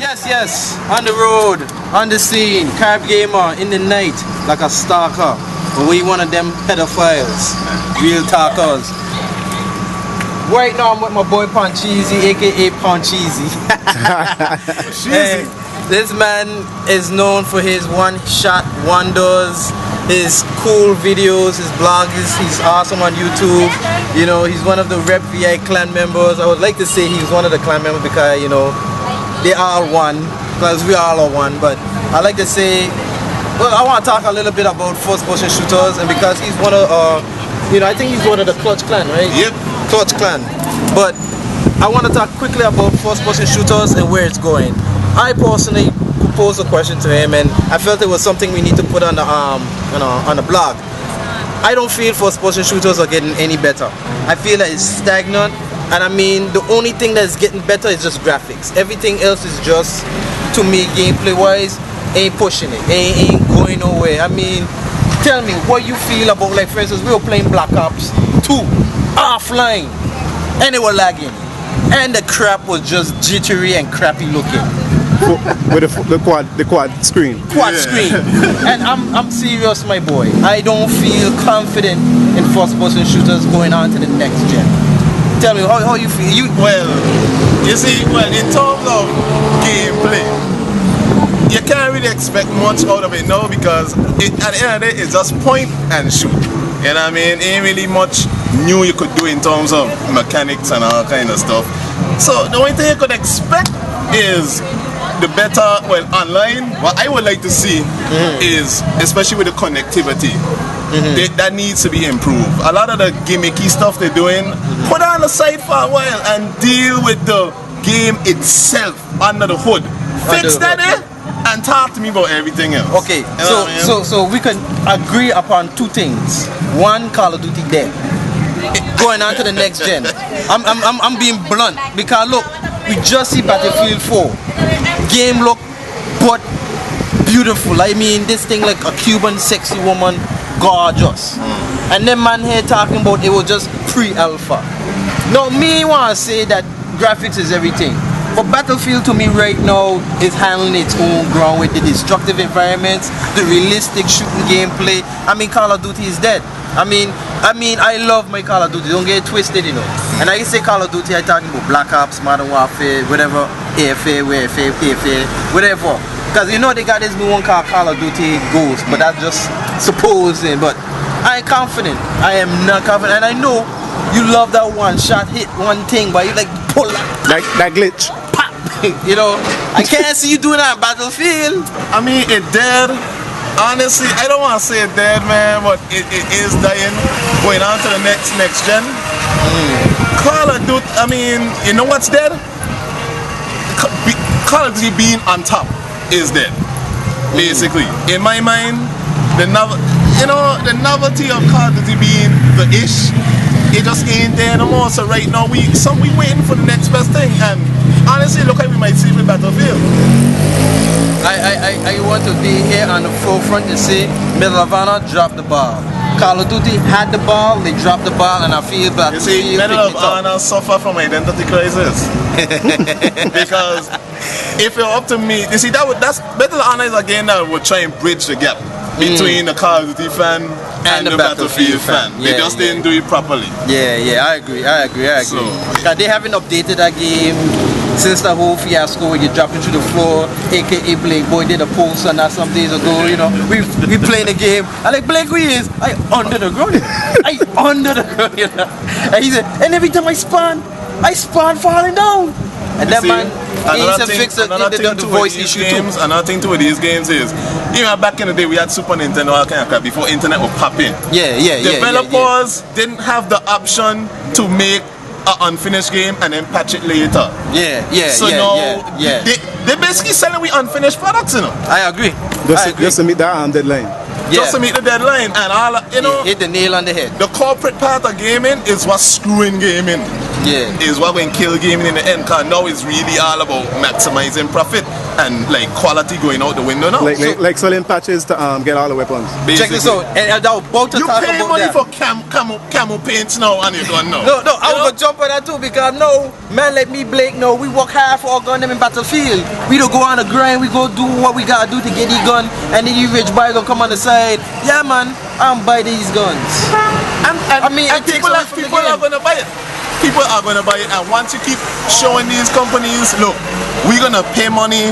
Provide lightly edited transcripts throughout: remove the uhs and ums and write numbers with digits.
Yes, on the road, on the scene, carb gamer in the night, like a stalker. But we one of them pedophiles, real talkers. Right now I'm with my boy PonCheEzY, aka PonCheEzY. Hey, this man is known for his one-shot wonders, his cool videos, his blogs. He's awesome on YouTube. You know, he's one of the Rep VI clan members. I would like to say he's one of the clan members because, you know, they are one, because we all are one. But I like to say, well, I want to talk a little bit about first-person shooters, and because he's one of, you know, I think he's one of the Clutch clan, right? Yep. Clutch clan. But I want to talk quickly about first-person shooters and where it's going. I personally posed a question to him, and I felt it was something we need to put on the on the blog. I don't feel first-person shooters are getting any better. I feel that it's stagnant, and I mean the only thing that's getting better is just graphics. Everything else is just, to me, gameplay-wise, ain't pushing it, ain't going nowhere. I mean, tell me what you feel about, like for instance, we were playing Black Ops 2 offline, and they were lagging, and the crap was just jittery and crappy looking. With the quad screen. Quad screen. And I'm serious, my boy. I don't feel confident in first-person shooters going on to the next gen. Tell me how you feel. Well, you see, in terms of gameplay, you can't really expect much out of it now because at the end of the day, it's just point and shoot. You know what I mean? Ain't really much new you could do in terms of mechanics and all kind of stuff. So the only thing you could expect is the better, well, online, what I would like to see is, especially with the connectivity, that needs to be improved. A lot of the gimmicky stuff they're doing, put on the side for a while and deal with the game itself under the hood. Fix that and talk to me about everything else. Okay, so we can agree upon two things. One, Call of Duty dead. Going on to the next gen. I'm being blunt because look, we just see Battlefield 4. Game look but beautiful. I mean, this thing like a Cuban sexy woman, gorgeous. And then man here talking about it was just pre-alpha. Now me want to say that graphics is everything, but Battlefield to me right now is handling its own ground with the destructive environments, the realistic shooting gameplay. I mean, Call of Duty is dead. I mean, I love my Call of Duty, don't get it twisted, you know. And I say Call of Duty, I'm talking about Black Ops, Modern Warfare, whatever, AFA, whatever. Because you know they got this new one called Call of Duty Ghost, but that's just supposing. But I ain't confident. I am not confident. And I know you love that one shot, hit one thing, but you like pull that glitch. Pop! You know, I can't see you doing that on Battlefield. I mean, it dead. Honestly, I don't want to say it dead, man, but it is dying. Going on to the next gen. Call of Duty, I mean, you know what's dead? Call of Duty being on top is dead, basically. In my mind, the novelty of Call of Duty being the ish, it just ain't there no more. So right now we waiting for the next best thing, and honestly, look like we might see with Battlefield. I want to be here on the forefront to say Medal of Honor dropped the ball. Call of Duty had the ball, they dropped the ball, and I feel that. You see, Medal of Honor suffer from identity crisis. Because if you're up to me, you see, that's Medal of Honor is a game that would try and bridge the gap between the Call of Duty fan and the Battlefield fan. They just didn't do it properly. Yeah, I agree. So, they haven't updated that game since the whole fiasco where you dropped into the floor, aka Blake Boy did a post on that some days ago, you know. We playing the game. I like, Blake, who he is? I under the ground. You know. And he said, and every time I spawn falling down. And that man needs to fix the voice issue too. Another thing too with these games is, even back in the day we had Super Nintendo, all kind of crap, before internet would pop in. Developers didn't have the option to make an unfinished game and then patch it later. So now they basically selling we unfinished products, you know. I agree. Just to meet that deadline. Just to meet the deadline, and all, you know, hit the nail on the head. The corporate part of gaming is what's screwing gaming. Is what going to kill gaming in the end, because now it's really all about maximizing profit. and like quality going out the window now. Like selling patches to get all the weapons. Basically. Check this out. And I was about to You talk pay about money that. for camo paints now and you don't know. No, I was gonna jump on that too because no, man like me, Blake, no, we work hard for our gun them in battlefield. We don't go on the grind, we go do what we gotta do to get the gun, and then you rich boy gonna come on the side. Yeah man, I'm buy these guns. And people are gonna buy it. People are gonna buy it, and once you keep showing these companies, look, we're gonna pay money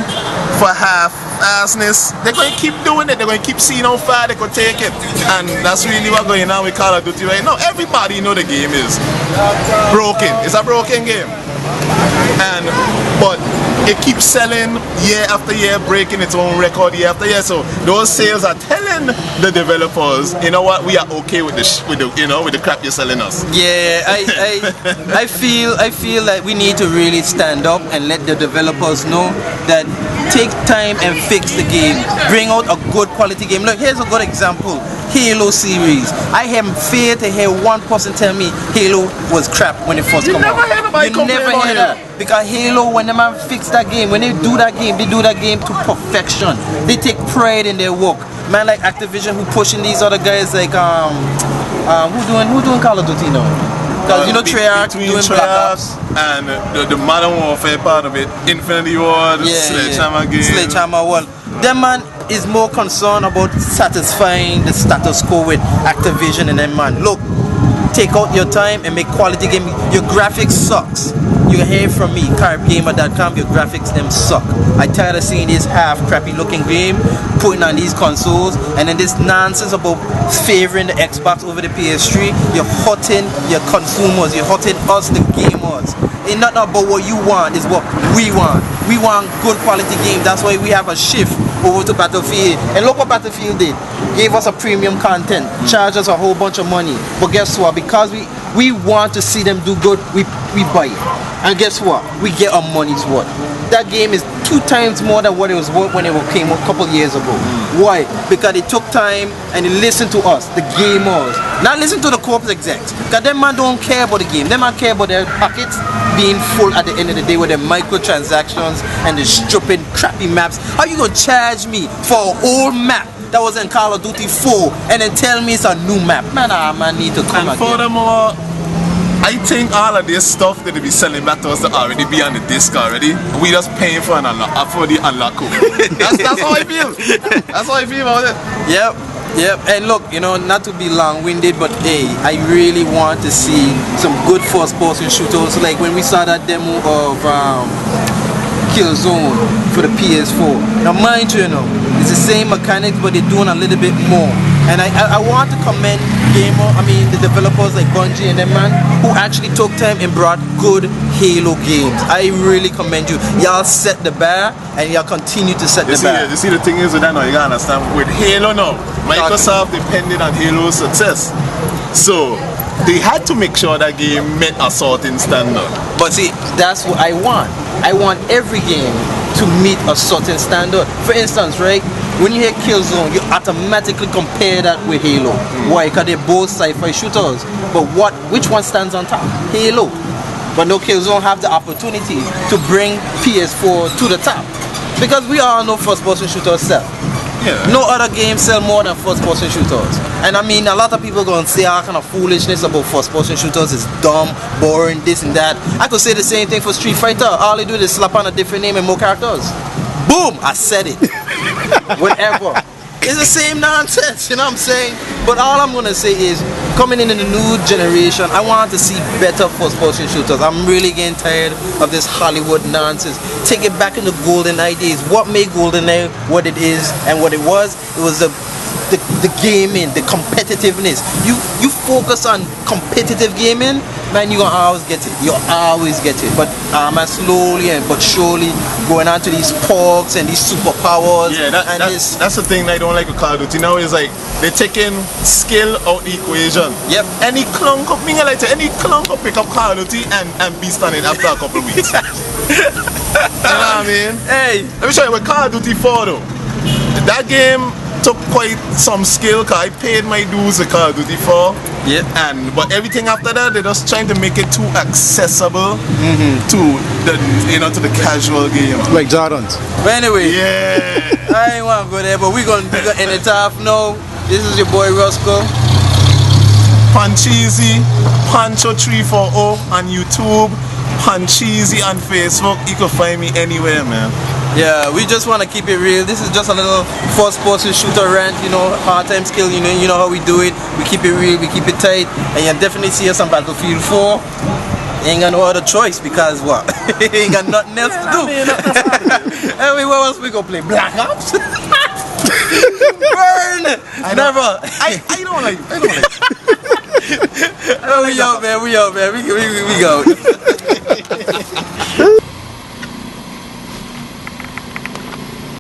for half-assness, they're gonna keep doing it, they're gonna keep seeing how far they could take it. And that's really what's going on with Call of Duty right now. Everybody know the game is broken. It's a broken game. But it keeps selling year after year, breaking its own record year after year. So those sales are telling the developers, you know what, we are okay with the crap you're selling us. Yeah, I feel like we need to really stand up and let the developers know that take time and fix the game. Bring out a good quality game. Look, here's a good example. Halo series. I haven't failed to hear one person tell me Halo was crap when it first came out. You never hear that. Because Halo, when the man fix that game, when they do that game to perfection. They take pride in their work. Man like Activision who pushing these other guys like who doing Call of Duty now? Because you know Treyarch doing Black Ops and the Modern Warfare part of it, Infinity Ward, Sledgehammer game. Sledgehammer World. Them man is more concerned about satisfying the status quo with Activision and them man. Look, take out your time and make quality game. Your graphics sucks. You can hear from me, carpgamer.com, your graphics them suck. I tired of seeing this half crappy looking game putting on these consoles, and then this nonsense about favoring the Xbox over the PS3. You're hurting your consumers, you're hurting us the gamers. It's not about what you want, it's what we want. We want good quality games. That's why we have a shift over to Battlefield. And look what Battlefield did. Gave us a premium content, charged us a whole bunch of money. But guess what? Because we want to see them do good, we buy it. And guess what? We get our money's worth. That game is 2 times more than what it was worth when it came out a couple years ago. Why? Because they took time and they listened to us, the gamers. Not listen to the corporate execs. Because them man don't care about the game. Them man care about their pockets being full at the end of the day with their microtransactions and the stupid crappy maps. How you gonna charge me for an old map that was in Call of Duty 4 and then tell me it's a new map? Man, I need to come again. Furthermore, I think all of this stuff that they be selling back to us that already be on the disc already. We just paying for the unlock code. That's how I feel. That's how I feel about it. Yep. And look, not to be long-winded, but hey, I really want to see some good first-person shooters. Like when we saw that demo of Killzone for the PS4. Now mind you, it's the same mechanics, but they're doing a little bit more. And I want to commend the developers like Bungie and them man who actually took time and brought good Halo games. I really commend you. Y'all set the bar and y'all continue to set the bar. You see the thing is with that now, you gotta understand, with Halo now, Microsoft depended on Halo's success. So they had to make sure that game met a certain standard. But see, that's what I want. I want every game to meet a certain standard. For instance, right, when you hear Killzone, you automatically compare that with Halo. Why? Because they're both sci-fi shooters. But which one stands on top? Halo. But no, Killzone have the opportunity to bring PS4 to the top. Because we all know first-person shooters sell. Yeah. No other game sell more than first-person shooters. And I mean, a lot of people gonna say all kind of foolishness about first-person shooters is dumb, boring, this and that. I could say the same thing for Street Fighter. All they do is slap on a different name and more characters. Boom! I said it. Whatever. It's the same nonsense, you know what I'm saying? But all I'm gonna say is, coming in the new generation, I want to see better first-person shooters. I'm really getting tired of this Hollywood nonsense. Take it back in the GoldenEye days. What made GoldenEye what it is and what it was? It was the gaming, the competitiveness. You focus on competitive gaming, man, you're gonna always get it. You'll always get it. But man, slowly but surely going on to these perks and these superpowers. Yeah, that's the thing I don't like with Call of Duty now, is like they're taking skill out the equation. Yep. Any clunk up, any clunk up pick up Call of Duty and beast on it after a couple of weeks. You know what I mean? Hey, let me show you with Call of Duty 4 though. That game took quite some skill, because I paid my dues with Call of Duty 4. Yeah. But everything after that, they're just trying to make it too accessible to the to the casual gamer. Like Jordans. But anyway, Yeah. I ain't want to go there, but we're gonna end it off now. This is your boy Ruscle. PonCheEzY, Poncho340 on YouTube, PonCheEzY on Facebook. You can find me anywhere, man. Yeah, we just want to keep it real. This is just a little first person shooter rant, part-time skill, you know how we do it. We keep it real, we keep it tight, and you definitely see us on Battlefield 4. You ain't got no other choice because what? You ain't got nothing else to do. Anyway, what else we gonna play? Black Ops? Burn! Never. I don't like. We out, man. We go.